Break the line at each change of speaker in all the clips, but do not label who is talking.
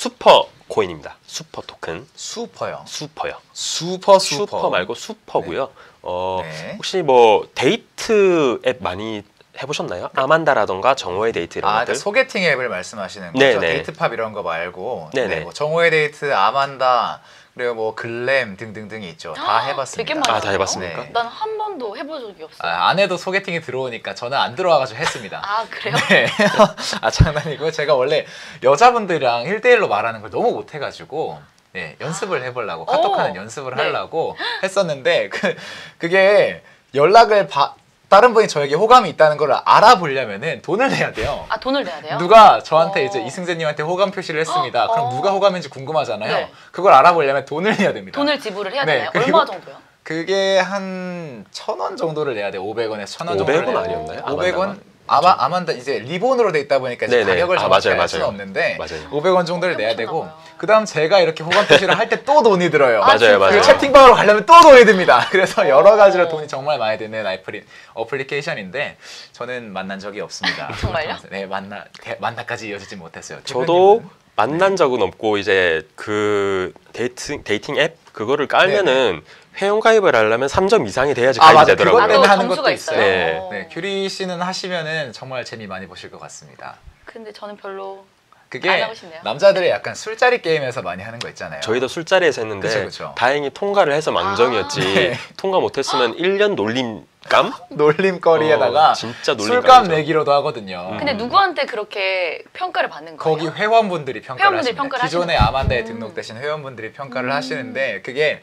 슈퍼 코인입니다. 슈퍼 토큰.
슈퍼요.
슈퍼요.
슈퍼
말고 슈퍼고요.
네.
혹시 뭐 데이트 앱 많이 해보셨나요? 아만다라던가 정오의 데이트 이런 것들.
그러니까 소개팅 앱을 말씀하시는 거죠?
네네.
데이트팝 이런 거 말고.
네네.
네, 뭐 정오의 데이트, 아만다, 그리고 뭐 글램 등등등이 있죠. 다 해봤습니다.
되게 많아요.
다 해봤습니까?
네.
난 한 번도 해본 적이 없어요.
아내도 소개팅이 들어오니까 저는 안 들어와가지고 했습니다.
아 그래요?
네. 장난이고요. 제가 원래 여자분들이랑 1대1로 말하는 걸 너무 못해가지고 네, 연습을 해보려고 카톡하는 연습을
네.
하려고 했었는데 그게 연락을 다른 분이 저에게 호감이 있다는 걸 알아보려면은 돈을 내야 돼요.
아 돈을 내야 돼요?
누가 저한테 이제 이승재님한테 호감 표시를 했습니다. 그럼
어.
누가 호감인지 궁금하잖아요.
네.
그걸 알아보려면 돈을 내야 됩니다.
돈을 지불을 해야
네,
되나요?
그리고
얼마 정도요?
그게 한 1,000원 정도를 내야 돼요. 500원에 1,000원 정도.
500원 아니었나요?
500원? 아만다 이제 리본으로 돼 있다 보니까 이제
네네.
가격을
아,
정확히
맞아요,
알 수는
맞아요.
없는데
맞아요.
500원 정도를 내야
해보셨나
되고
봐요.
그다음 제가 이렇게 호감 표시를 할 때 또 돈이 들어요.
아,
맞아요,
진짜요?
맞아요.
그리고 채팅방으로 가려면 또 돈이 듭니다. 그래서 여러 가지로 돈이 정말 많이 드는 어플리케이션인데 저는 만난 적이 없습니다.
정말요?
네, 만나까지 이어지지 못했어요.
저도
대표님은?
만난 적은 없고 이제 그 데이팅 앱 그거를 깔면은 회원 가입을 하려면 3점 이상이 돼야지 가입이
맞아.
되더라고요.
그것 때문에
또
하는
점수가
것도
있어요.
있어요.
네.
네, 규리 씨는 하시면은 정말 재미 많이 보실 것 같습니다.
근데 저는 별로 안
그게
하고 싶네요.
남자들의 약간 술자리 게임에서 많이 하는 거 있잖아요.
저희도 술자리에서 했는데
그쵸, 그쵸.
다행히 통과를 해서 망정이었지.
네.
통과 못했으면 1년 놀림감?
놀림거리에다가
진짜 놀림감이죠.
술값 내기로도 하거든요.
근데 누구한테 그렇게 평가를 받는 거예요?
거기 회원분들이 평가를
회원분들이
하십니다.
평가를
기존에
하시는
아만다에 등록되신 회원분들이 평가를 하시는데 그게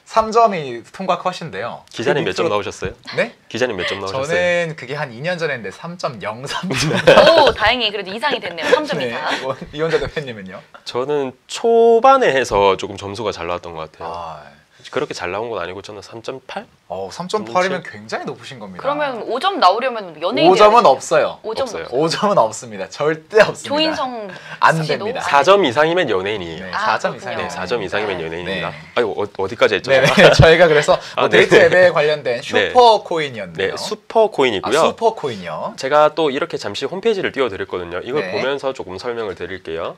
3점이 통과 컷인데요.
기자님
그
몇 점
밑으로-
나오셨어요?
네?
기자님 몇 점 나오셨어요?
저는 그게 한 2년 전에 했는데 3.03점.
오 다행히 그래도 이상이 됐네요. 3점
네.
이상.
뭐, 이혼자 대표님은요?
저는 초반에 해서 조금 점수가 잘 나왔던 것 같아요.
아,
그렇게 잘 나온 건 아니고 저는 3.8?
3.8이면 굉장히 높으신 겁니다.
그러면 5점 나오려면 연예인
5점은 없어요.
5점
없어요.
없어요.
5점은 없습니다. 절대 없습니다.
조인성
안
씨도?
됩니다.
4점 이상이면 연예인이에요.
네,
아,
4점 이상이요.
네, 4점 이상이면
네.
연예인입니다.
네.
아이고, 어디까지 했죠?
네,
제가?
저희가 그래서 뭐
네.
데이트 앱에 관련된 슈퍼 코인이었네요.
네, 슈퍼 코인이고요.
슈퍼 코인이요.
제가 또 이렇게 잠시 홈페이지를 띄워드렸거든요. 이걸
네.
보면서 조금 설명을 드릴게요.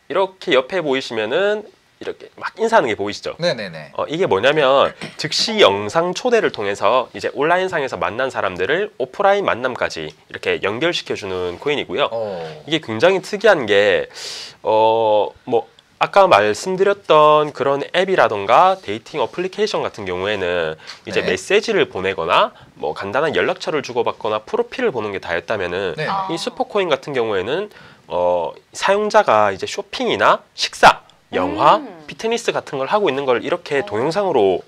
이렇게 옆에 보이시면은 이렇게 막 인사하는 게 보이시죠?
네네네.
이게 뭐냐면 즉시 영상 초대를 통해서 이제 온라인상에서 만난 사람들을 오프라인 만남까지 이렇게 연결시켜주는 코인이고요. 이게 굉장히 특이한 게 뭐 아까 말씀드렸던 그런 앱이라던가 데이팅 어플리케이션 같은 경우에는 이제
네.
메시지를 보내거나 뭐 간단한 연락처를 주고받거나 프로필을 보는 게 다였다면은
네.
아.
이 슈퍼코인 같은 경우에는 사용자가 이제 쇼핑이나 식사, 영화, 피트니스 같은 걸 하고 있는 걸 이렇게 동영상으로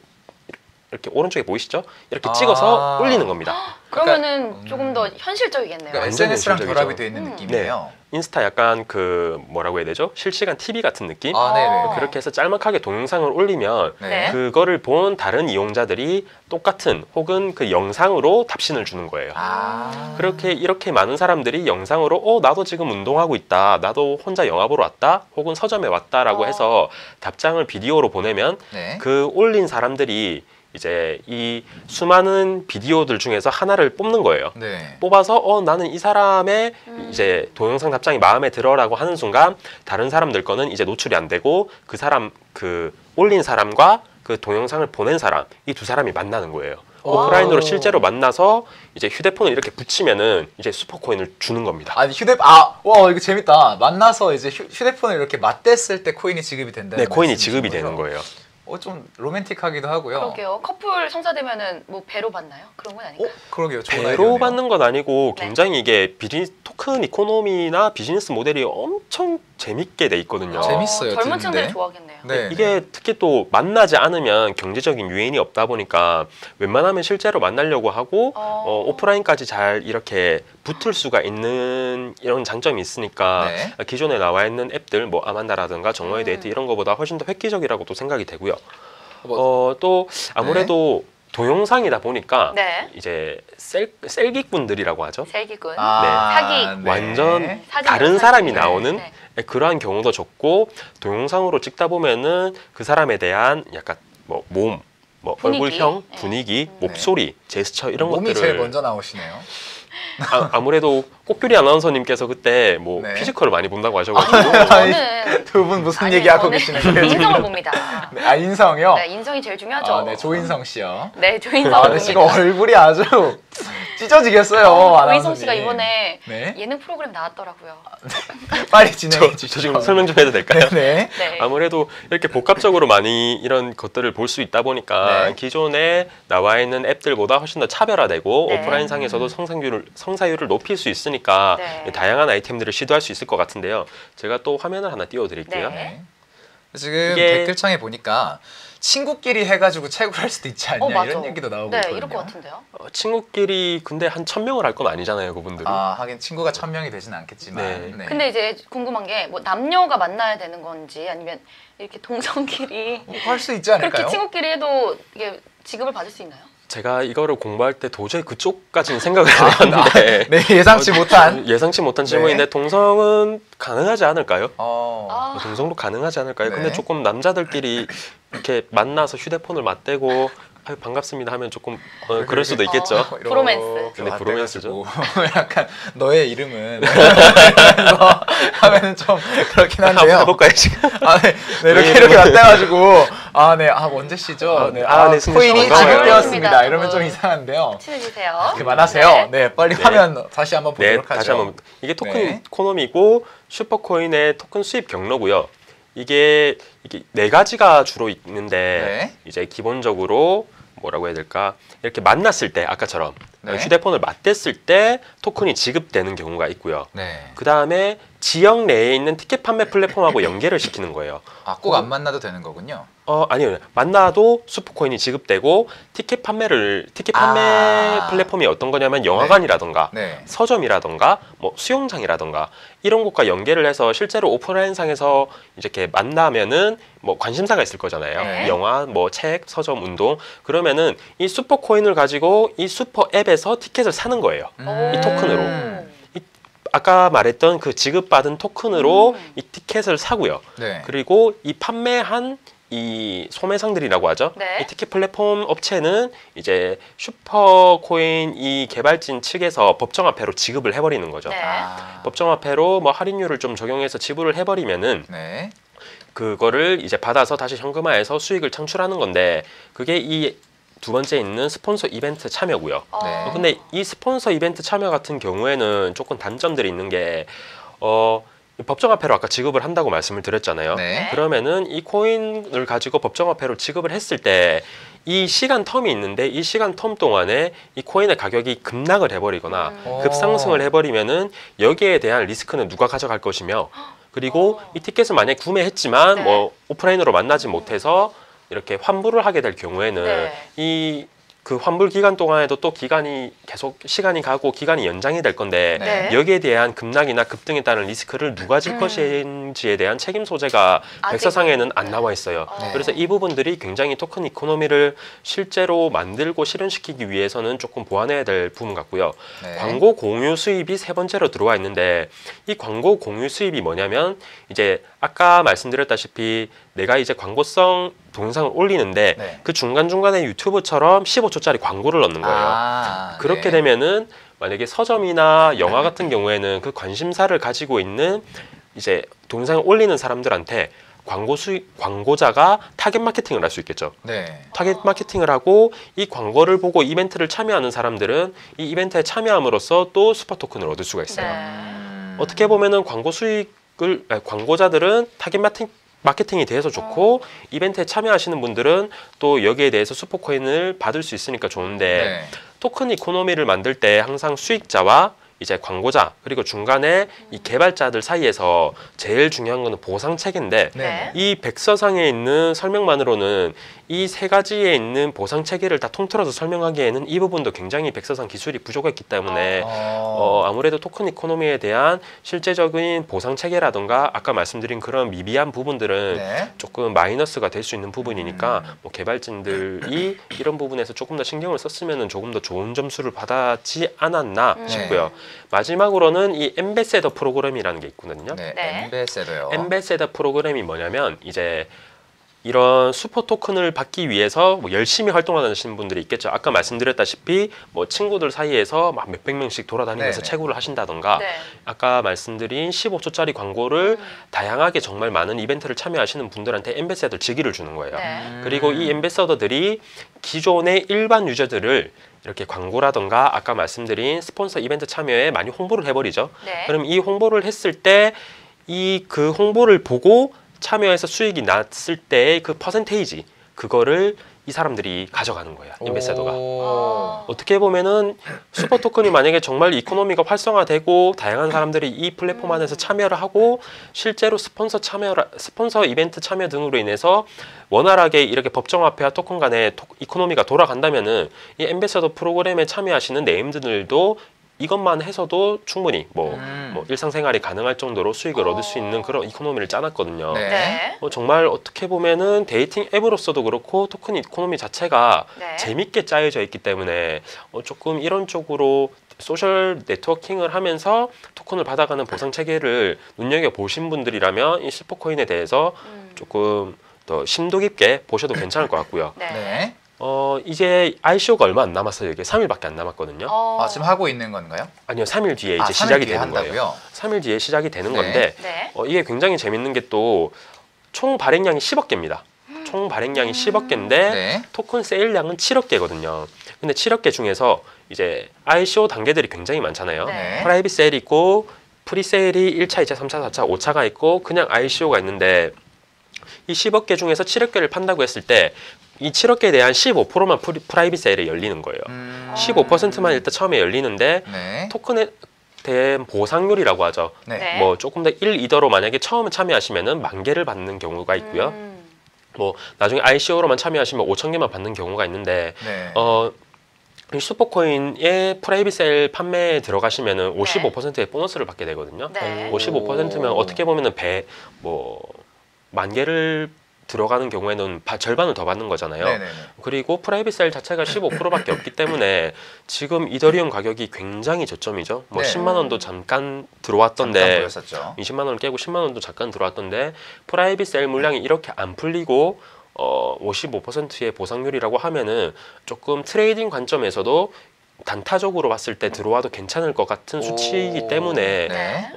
이렇게 오른쪽에 보이시죠? 이렇게 찍어서 올리는 겁니다.
그러면은 조금 더 현실적이겠네요.
그러니까
완전
SNS랑
현실적이죠.
결합이 되어 있는 느낌이에요.
인스타 약간 그 뭐라고 해야 되죠? 실시간 TV 같은 느낌?
아, 네네.
그렇게 해서 짤막하게 동영상을 올리면
네.
그거를 본 다른 이용자들이 똑같은 혹은 그 영상으로 답신을 주는 거예요.
아.
그렇게 이렇게 많은 사람들이 영상으로 나도 지금 운동하고 있다, 나도 혼자 영화 보러 왔다, 혹은 서점에 왔다라고 해서 답장을 비디오로 보내면
네.
그 올린 사람들이 이제 이 수많은 비디오들 중에서 하나를 뽑는 거예요.
네.
뽑아서 나는 이 사람의 이제 동영상 답장이 마음에 들어라고 하는 순간 다른 사람들 거는 이제 노출이 안 되고 그 사람 그 올린 사람과 그 동영상을 보낸 사람 이 두 사람이 만나는 거예요. 오프라인으로 실제로 만나서 이제 휴대폰을 이렇게 붙이면은 이제 슈퍼코인을 주는 겁니다.
아니 와 이거 재밌다. 만나서 이제 휴대폰을 이렇게 맞댔을 때 코인이 지급이 된다는
네, 코인이
말씀이신
지급이
거죠?
되는 거예요.
좀 로맨틱하기도 하고요.
그러게요. 커플 성사되면은 뭐 배로 받나요? 그런 건 아닌가요?
그러게요. 좋은
배로
아이디어네요.
받는 건 아니고
네.
굉장히 이게 토큰 이코노미나 비즈니스 모델이 엄청 재밌게 돼 있거든요.
재밌어요,
젊은
듣는데.
층들이 좋아하겠네요.
네.
이게 특히 또 만나지 않으면 경제적인 유인이 없다 보니까 웬만하면 실제로 만나려고 하고 오프라인까지 잘 이렇게 붙을 수가 있는 이런 장점이 있으니까
네.
기존에 나와 있는 앱들 뭐 아만다라든가 정오의 데이트 이런 거보다 훨씬 더 획기적이라고도 생각이 되고요. 또 아무래도 동영상이다 보니까
네.
이제 셀기꾼들이라고 하죠.
셀기꾼.
사기.
완전
사진
다른
영상.
사람이
네.
나오는
네.
그러한 경우도 적고 동영상으로 찍다 보면은 그 사람에 대한 약간 뭐 몸, 뭐
분위기.
얼굴형,
네.
분위기, 목소리, 제스처 이런
몸이
것들을
제일 먼저 나오시네요.
아무래도 꽃규리 아나운서님께서 그때 뭐
네.
피지컬을 많이 본다고 하셔가지고
저는
두 분 무슨
아니,
얘기하고
저는
계시는 거예요? 지금?
인성을 봅니다.
네, 아 인성이요?
네, 인성이 제일 중요하죠.
아, 네, 조인성 씨요.
네, 조인성을
아, 네,
봅니다.
지금 얼굴이 아주 찢어지겠어요.
조인성
아나운서님.
씨가 이번에
네.
예능 프로그램 나왔더라고요.
빨리 진행해
저
주시죠.
지금 설명 좀 해도 될까요?
네.
네.
아무래도 이렇게 복합적으로 많이 이런 것들을 볼 수 있다 보니까
네.
기존에 나와 있는 앱들보다 훨씬 더 차별화되고
네.
오프라인 상에서도 성사율을 높일 수 있으니까
네.
다양한 아이템들을 시도할 수 있을 것 같은데요. 제가 또 화면을 하나 띄워드릴게요.
네.
네. 지금
이게-
댓글창에 보니까 친구끼리 해가지고 최고를 할 수도 있지 않냐
맞아.
이런 얘기도 나오고
네,
있거든요.
이럴 것 같은데요.
친구끼리 근데 한 1000명을 할 건 아니잖아요, 그분들이.
아 하긴 친구가 1000명이 되진 않겠지만.
네.
근데 이제 궁금한 게 뭐 남녀가 만나야 되는 건지 아니면 이렇게 동성끼리
할 수 있지 않을까요?
그렇게 친구끼리 해도 이게 지급을 받을 수 있나요?
제가 이거를 공부할 때 도저히 그쪽까지는 생각을 안 해봤는데
네 예상치 못한.
예상치 못한
네.
질문인데 동성은 가능하지 않을까요?
어.
동성도 가능하지 않을까요?
네.
근데 조금 남자들끼리 이렇게 만나서 휴대폰을 맞대고 아유, 반갑습니다 하면 조금 그럴 수도 있겠죠.
이렇게
브로맨스.
근데 브로맨스죠.
맞대가지고 약간 너의 이름은 이러면서 하면은 좀 그렇긴
한번
한데요.
해볼까요 지금?
아, 네, 네, 이렇게 맞대가지고 원재 씨죠. 네,
네, 승리 씨
코인이
반가워요.
지급되었습니다. 이러면 좀
두 분.
이상한데요.
친해지세요.
그만하세요. 네, 빨리
네.
화면 다시 한번
네,
보도록 하죠.
다시 한번 이게 토큰
네.
이코노미고 슈퍼코인의 토큰 수입 경로고요. 이게 네 가지가 주로 있는데
네.
이제 기본적으로 뭐라고 해야 될까? 이렇게 만났을 때 아까처럼
네.
휴대폰을 맞댔을 때 토큰이 지급되는 경우가 있고요.
네.
그 다음에 지역 내에 있는 티켓 판매 플랫폼하고 연계를 시키는 거예요.
꼭 안 만나도 되는 거군요.
아니요. 만나도 슈퍼코인이 지급되고 티켓 판매 플랫폼이 어떤 거냐면 영화관이라던가
네.
서점이라던가 뭐 수영장이라던가 이런 곳과 연계를 해서 실제로 오프라인상에서 이렇게 만나면은 뭐 관심사가 있을 거잖아요.
네.
영화, 뭐 책, 서점, 운동 그러면은 이 슈퍼코인을 가지고 이 슈퍼 앱에서 티켓을 사는 거예요. 이 토큰으로. 아까 말했던 그 지급받은 토큰으로 이 티켓을 사고요.
네.
그리고 이 판매한 이 소매상들이라고 하죠.
네.
이 티켓 플랫폼 업체는 이제 슈퍼코인 이 개발진 측에서 법정화폐로 지급을 해버리는 거죠.
네.
법정화폐로 뭐 할인율을 좀 적용해서 지불을 해버리면은
네.
그거를 이제 받아서 다시 현금화해서 수익을 창출하는 건데 그게 이 두 번째 있는 스폰서 이벤트 참여고요.
네.
근데 이 스폰서 이벤트 참여 같은 경우에는 조금 단점들이 있는 게 법정화폐로 아까 지급을 한다고 말씀을 드렸잖아요.
네.
그러면은 이 코인을 가지고 법정화폐로 지급을 했을 때 이 시간 텀이 있는데 이 시간 텀 동안에 이 코인의 가격이 급락을 해버리거나 급상승을 해버리면은 여기에 대한 리스크는 누가 가져갈 것이며 그리고 이 티켓을 만약에 구매했지만
네.
뭐 오프라인으로 만나지 못해서 이렇게 환불을 하게 될 경우에는
네.
이 그 환불 기간 동안에도 또 기간이 계속 시간이 가고 기간이 연장이 될 건데
네.
여기에 대한 급락이나 급등에 따른 리스크를 누가 질 것인지에 대한 책임 소재가
아직은-
백서상에는 안 나와 있어요.
네.
그래서 이 부분들이 굉장히 토큰 이코노미를 실제로 만들고 실현시키기 위해서는 조금 보완해야 될 부분 같고요.
네.
광고 공유 수입이 세 번째로 들어와 있는데 이 광고 공유 수입이 뭐냐면 이제 아까 말씀드렸다시피 내가 이제 광고성 동영상을 올리는데
네.
그 중간중간에 유튜브처럼 15초짜리 광고를 넣는 거예요. 그렇게
네.
되면은 만약에 서점이나 영화 같은 경우에는 그 관심사를 가지고 있는 이제 동영상을 올리는 사람들한테 광고자가 타겟 마케팅을 할 수 있겠죠.
네.
타겟 마케팅을 하고 이 광고를 보고 이벤트를 참여하는 사람들은 이 이벤트에 참여함으로써 또 슈퍼 토큰을 얻을 수가 있어요.
네.
어떻게 보면은 광고자들은 타겟 마케팅이 돼서 좋고 이벤트에 참여하시는 분들은 또 여기에 대해서 슈퍼코인을 받을 수 있으니까 좋은데
네.
토큰 이코노미를 만들 때 항상 수익자와 이제 광고자 그리고 중간에 이 개발자들 사이에서 제일 중요한 거는 보상 체계인데
네.
이 백서상에 있는 설명만으로는 이 세 가지에 있는 보상 체계를 다 통틀어서 설명하기에는 이 부분도 굉장히 백서상 기술이 부족했기 때문에 아무래도 토큰 이코노미에 대한 실제적인 보상 체계라던가 아까 말씀드린 그런 미비한 부분들은
네.
조금 마이너스가 될 수 있는 부분이니까 뭐 개발진들이 이런 부분에서 조금 더 신경을 썼으면 조금 더 좋은 점수를 받았지 않았나 싶고요. 마지막으로는 이 엠베세더 프로그램이라는 게 있거든요.
네.
네.
엠베세더요.
엠베세더 프로그램이 뭐냐면 이제 이런 슈퍼 토큰을 받기 위해서 뭐 열심히 활동하시는 분들이 있겠죠. 아까 말씀드렸다시피 뭐 친구들 사이에서 막 몇백 명씩 돌아다니면서
네네.
채굴을 하신다던가
네.
아까 말씀드린 15초짜리 광고를 다양하게 정말 많은 이벤트를 참여하시는 분들한테 엠베서더 직위를 주는 거예요.
네.
그리고 이 엠베서더들이 기존의 일반 유저들을 이렇게 광고라던가 아까 말씀드린 스폰서 이벤트 참여에 많이 홍보를 해버리죠.
네.
그럼 이 홍보를 했을 때 이 그 홍보를 보고 참여해서 수익이 났을 때의 그 퍼센테이지 그거를 이 사람들이 가져가는 거예요. 엠베서더가.
어.
어떻게 보면은 슈퍼 토큰이 만약에 정말 이코노미가 활성화되고 다양한 사람들이 이 플랫폼 안에서 참여를 하고 실제로 스폰서 이벤트 참여 등으로 인해서 원활하게 이렇게 법정화폐와 토큰 간의 이코노미가 돌아간다면은 이 엠베서더 프로그램에 참여하시는 네임들도 이것만 해서도 충분히 뭐 일상생활이 가능할 정도로 수익을 얻을 수 있는 그런 이코노미를 짜놨거든요.
네.
네.
정말 어떻게 보면은 데이팅 앱으로서도 그렇고 토큰 이코노미 자체가
네.
재밌게 짜여져 있기 때문에 조금 이런 쪽으로 소셜 네트워킹을 하면서 토큰을 받아가는 보상 체계를 눈여겨 보신 분들이라면 이 슈퍼코인에 대해서 조금 더 심도 깊게 보셔도 괜찮을 것 같고요.
네.
네.
이제 ICO가 얼마 안 남았어요. 이게 3일밖에 안 남았거든요.
어.
지금 하고 있는 건가요?
아니요, 3일 뒤에 이제
3일
시작이
뒤에
되는 거예요.
한다고요?
3일 뒤에 시작이 되는
네.
건데
네.
이게 굉장히 재밌는 게 또 총 발행량이 10억 개입니다. 총 발행량이 10억 개인데
네.
토큰 세일량은 7억 개거든요. 근데 7억 개 중에서 이제 ICO 단계들이 굉장히 많잖아요.
네.
프라이빗 세일이 있고 프리세일이 1차, 2차, 3차, 4차, 5차가 있고 그냥 ICO가 있는데 이 10억 개 중에서 7억 개를 판다고 했을 때 이 7억 개에 대한 15%만 프라이빗 세일에 열리는 거예요. 15%만 일단 처음에 열리는데
네.
토큰에 대한 보상률이라고 하죠.
네.
네.
뭐 조금 더 1, 2더로 만약에 처음 참여하시면은 10,000개를 받는 경우가 있고요. 뭐 나중에 ICO로만 참여하시면 5,000개만 받는 경우가 있는데
네.
이 슈퍼코인의 프라이빗 세일 판매에 들어가시면은 55%의 보너스를 받게 되거든요.
네.
55%면 어떻게 보면은 만 개를 들어가는 경우에는 절반을 더 받는 거잖아요.
네네네.
그리고 프라이빗 세일 자체가 15%밖에 없기 때문에 지금 이더리움 가격이 굉장히 저점이죠. 뭐
네.
10만 원도 잠깐
잠깐
들어왔던데
보였었죠.
20만 원을 깨고 10만 원도 잠깐 들어왔던데 프라이빗 세일 물량이 이렇게 안 풀리고 55%의 보상률이라고 하면은 조금 트레이딩 관점에서도 단타적으로 봤을 때 들어와도 괜찮을 것 같은 수치이기 때문에
네.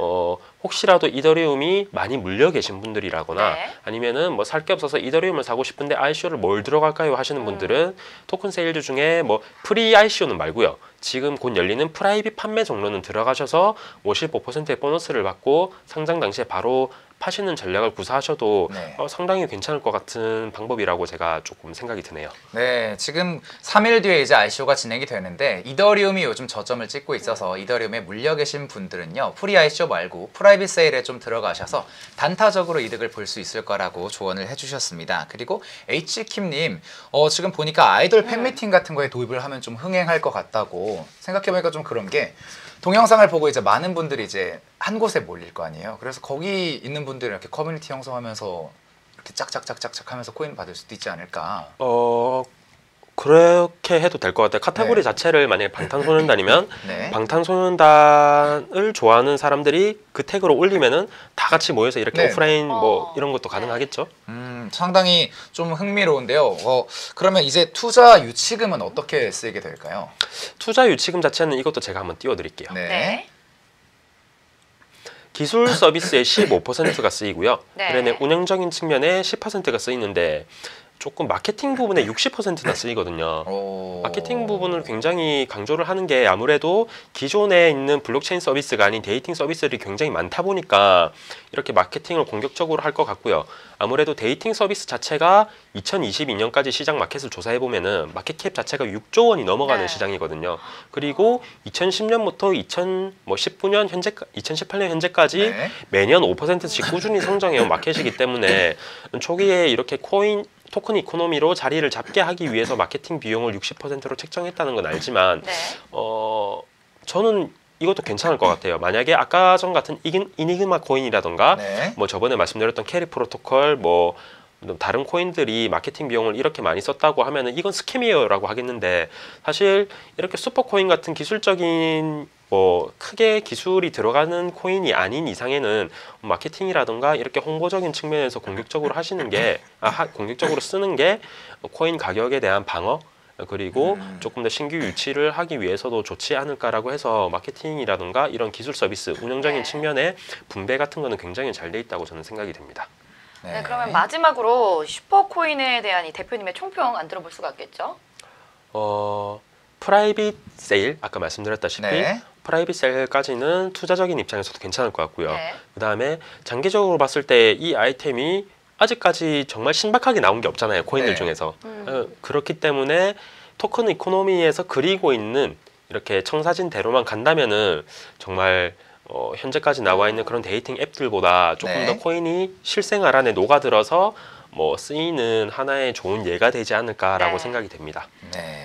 혹시라도 이더리움이 많이 물려 계신 분들이라거나
네.
아니면은 뭐 살 게 없어서 이더리움을 사고 싶은데 ICO를 뭘 들어갈까요 하시는 분들은 토큰 세일즈 중에 뭐 프리 ICO는 말고요. 지금 곧 열리는 프라이빗 판매 종로는 들어가셔서 55%의 보너스를 받고 상장 당시에 바로 파시는 전략을 구사하셔도
네.
상당히 괜찮을 것 같은 방법이라고 제가 조금 생각이 드네요.
네, 지금 3일 뒤에 이제 ICO가 진행이 되는데 이더리움이 요즘 저점을 찍고 있어서 이더리움에 물려 계신 분들은요. 프리 ICO 말고 프라이빗 세일에 좀 들어가셔서 단타적으로 이득을 볼 수 있을 거라고 조언을 해주셨습니다. 그리고 H킴님, 지금 보니까 아이돌 팬미팅 같은 거에 도입을 하면 좀 흥행할 것 같다고 생각해보니까 좀 그런 게 동영상을 보고 이제 많은 분들이 이제 한 곳에 몰릴 거 아니에요. 그래서 거기 있는 분들이 이렇게 커뮤니티 형성하면서 이렇게 짝짝짝짝짝 하면서 코인 받을 수도 있지 않을까.
그렇게 해도 될 것 같아요. 카테고리
네.
자체를 만약에 방탄소년단이면
네.
방탄소년단을 좋아하는 사람들이 그 태그로 올리면은 다 같이 모여서 이렇게
네.
오프라인 뭐 이런 것도 가능하겠죠.
상당히 좀 흥미로운데요. 그러면 이제 투자 유치금은 어떻게 쓰이게 될까요?
투자 유치금 자체는 이것도 제가 한번 띄워드릴게요.
네.
네.
기술 서비스의 15%가 쓰이고요.
네.
그다음에 운영적인 측면에 10%가 쓰이는데 조금 마케팅 부분에 60%나 쓰이거든요. 마케팅 부분을 굉장히 강조를 하는 게 아무래도 기존에 있는 블록체인 서비스가 아닌 데이팅 서비스들이 굉장히 많다 보니까 이렇게 마케팅을 공격적으로 할 것 같고요. 아무래도 데이팅 서비스 자체가 2022년까지 시장 마켓을 조사해 보면은 마켓캡 자체가 6조 원이 넘어가는
네.
시장이거든요. 그리고 2010년부터 2019년 현재 2018년 현재까지
네.
매년 5%씩 꾸준히 성장해온 마켓이기 때문에 초기에 이렇게 토큰 이코노미로 자리를 잡게 하기 위해서 마케팅 비용을 60%로 책정했다는 건 알지만
네.
저는 이것도 괜찮을 것 같아요. 만약에 아까 전 같은 이니그마 코인이라던가
네.
뭐 저번에 말씀드렸던 캐리 프로토콜 뭐 다른 코인들이 마케팅 비용을 이렇게 많이 썼다고 하면은 이건 스캠이에요라고 하겠는데 사실 이렇게 슈퍼코인 같은 기술적인 뭐 크게 기술이 들어가는 코인이 아닌 이상에는 마케팅이라든가 이렇게 홍보적인 측면에서 공격적으로 하시는 게 공격적으로 쓰는 게 코인 가격에 대한 방어 그리고 조금 더 신규 유치를 하기 위해서도 좋지 않을까라고 해서 마케팅이라든가 이런 기술 서비스 운영적인
네.
측면에 분배 같은 거는 굉장히 잘 돼 있다고 저는 생각이 됩니다.
네, 그러면 마지막으로 슈퍼코인에 대한 이 대표님의 총평 안 들어볼 수가 없겠죠?
프라이빗 세일 아까 말씀드렸다시피
네.
프라이빗 세일까지는 투자적인 입장에서도 괜찮을 것 같고요.
네.
그다음에 장기적으로 봤을 때 이 아이템이 아직까지 정말 신박하게 나온 게 없잖아요. 코인들
네.
중에서. 그렇기 때문에 토큰 이코노미에서 그리고 있는 이렇게 청사진대로만 간다면은 정말 현재까지 나와 있는 그런 데이팅 앱들보다 조금
네.
더 코인이 실생활 안에 녹아들어서 뭐 쓰이는 하나의 좋은 예가 되지 않을까라고
네.
생각이 됩니다.
네.